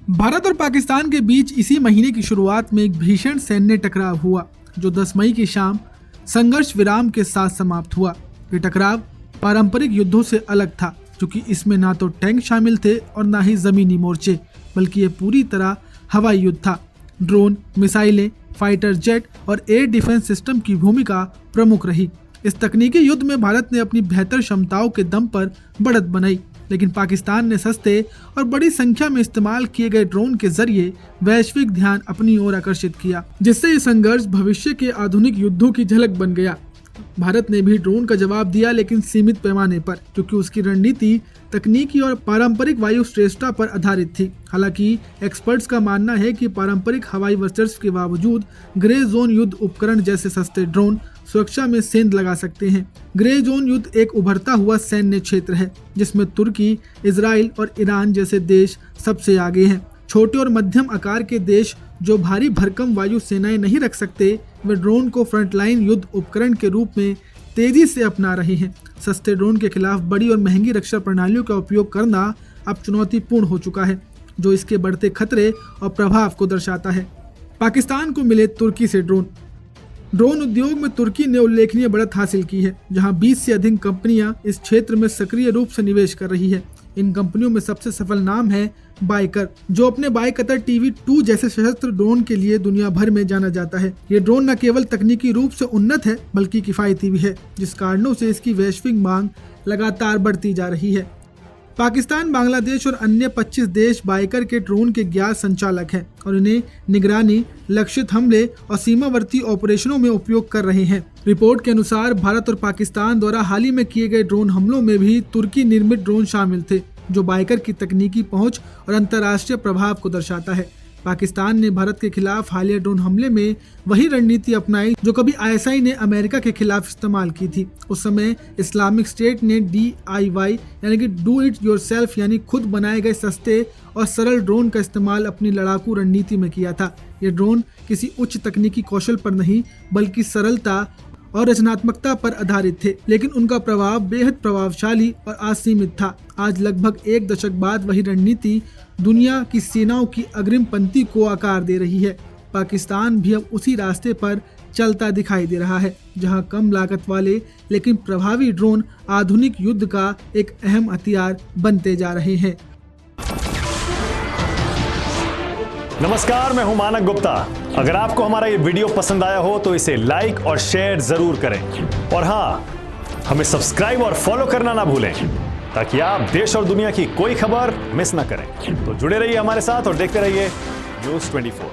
भारत और पाकिस्तान के बीच इसी महीने की शुरुआत में एक भीषण सैन्य टकराव हुआ जो 10 मई की शाम संघर्ष विराम के साथ समाप्त हुआ। ये टकराव पारंपरिक युद्धों से अलग था क्योंकि इसमें ना तो टैंक शामिल थे और ना ही जमीनी मोर्चे, बल्कि ये पूरी तरह हवाई युद्ध था। ड्रोन, मिसाइलें, फाइटर जेट और एयर डिफेंस सिस्टम की भूमिका प्रमुख रही। इस तकनीकी युद्ध में भारत ने अपनी बेहतर क्षमताओं के दम पर बढ़त बनाई, लेकिन पाकिस्तान ने सस्ते और बड़ी संख्या में इस्तेमाल किए गए ड्रोन के जरिए वैश्विक ध्यान अपनी ओर आकर्षित किया, जिससे ये संघर्ष भविष्य के आधुनिक युद्धों की झलक बन गया। भारत ने भी ड्रोन का जवाब दिया, लेकिन सीमित पैमाने पर, क्योंकि उसकी रणनीति तकनीकी और पारंपरिक वायु श्रेष्ठता पर आधारित थी। हालांकि एक्सपर्ट्स का मानना है कि पारंपरिक हवाई वर्चस्व के बावजूद ग्रे जोन युद्ध उपकरण जैसे सस्ते ड्रोन सुरक्षा में सेंध लगा सकते हैं। ग्रे जोन युद्ध एक उभरता हुआ सैन्य क्षेत्र है जिसमें तुर्की, इजराइल और ईरान जैसे देश सबसे आगे हैं। छोटे और मध्यम आकार के देश जो भारी भरकम वायु सेनाएं नहीं रख सकते, वे ड्रोन को फ्रंटलाइन युद्ध उपकरण के रूप में तेजी से अपना रहे हैं। सस्ते ड्रोन के खिलाफ बड़ी और महंगी रक्षा प्रणालियों का उपयोग करना अब चुनौतीपूर्ण हो चुका है, जो इसके बढ़ते खतरे और प्रभाव को दर्शाता है। पाकिस्तान को मिले तुर्की से ड्रोन उद्योग में तुर्की ने उल्लेखनीय बढ़त हासिल की है, जहां 20 से अधिक कंपनियां इस क्षेत्र में सक्रिय रूप से निवेश कर रही है। इन कंपनियों में सबसे सफल नाम है बाइकर, जो अपने बाइकतर TV-2 जैसे सशस्त्र ड्रोन के लिए दुनिया भर में जाना जाता है। ये ड्रोन न केवल तकनीकी रूप से उन्नत है बल्कि किफायती भी है, जिस कारणों से इसकी वैश्विक मांग लगातार बढ़ती जा रही है। पाकिस्तान, बांग्लादेश और अन्य 25 देश बाइकर के ड्रोन के ज्ञात संचालक हैं और इन्हें निगरानी, लक्षित हमले और सीमावर्ती ऑपरेशनों में उपयोग कर रहे हैं। रिपोर्ट के अनुसार भारत और पाकिस्तान द्वारा हाल ही में किए गए ड्रोन हमलों में भी तुर्की निर्मित ड्रोन शामिल थे, जो बाइकर की तकनीकी पहुंच और अंतर्राष्ट्रीय प्रभाव को दर्शाता है। पाकिस्तान ने भारत के खिलाफ हालिया ड्रोन हमले में वही रणनीति अपनाई जो कभी ISI ने अमेरिका के खिलाफ इस्तेमाल की थी। उस समय इस्लामिक स्टेट ने DIY यानी कि डू इट योरसेल्फ यानी खुद बनाए गए सस्ते और सरल ड्रोन का इस्तेमाल अपनी लड़ाकू रणनीति में किया था। ये ड्रोन किसी उच्च तकनीकी कौशल पर नहीं बल्कि सरलता और रचनात्मकता पर आधारित थे, लेकिन उनका प्रभाव बेहद प्रभावशाली और असीमित था। आज लगभग एक दशक बाद वही रणनीति दुनिया की सेनाओं की अग्रिम पंक्ति को आकार दे रही है। पाकिस्तान भी अब उसी रास्ते पर चलता दिखाई दे रहा है, जहां कम लागत वाले लेकिन प्रभावी ड्रोन आधुनिक युद्ध का एक अहम हथियार बनते जा रहे हैं। नमस्कार, मैं हूं मानक गुप्ता। अगर आपको हमारा ये वीडियो पसंद आया हो तो इसे लाइक और शेयर जरूर करें, और हाँ, हमें सब्सक्राइब और फॉलो करना ना भूलें ताकि आप देश और दुनिया की कोई खबर मिस ना करें। तो जुड़े रहिए हमारे साथ और देखते रहिए News 24।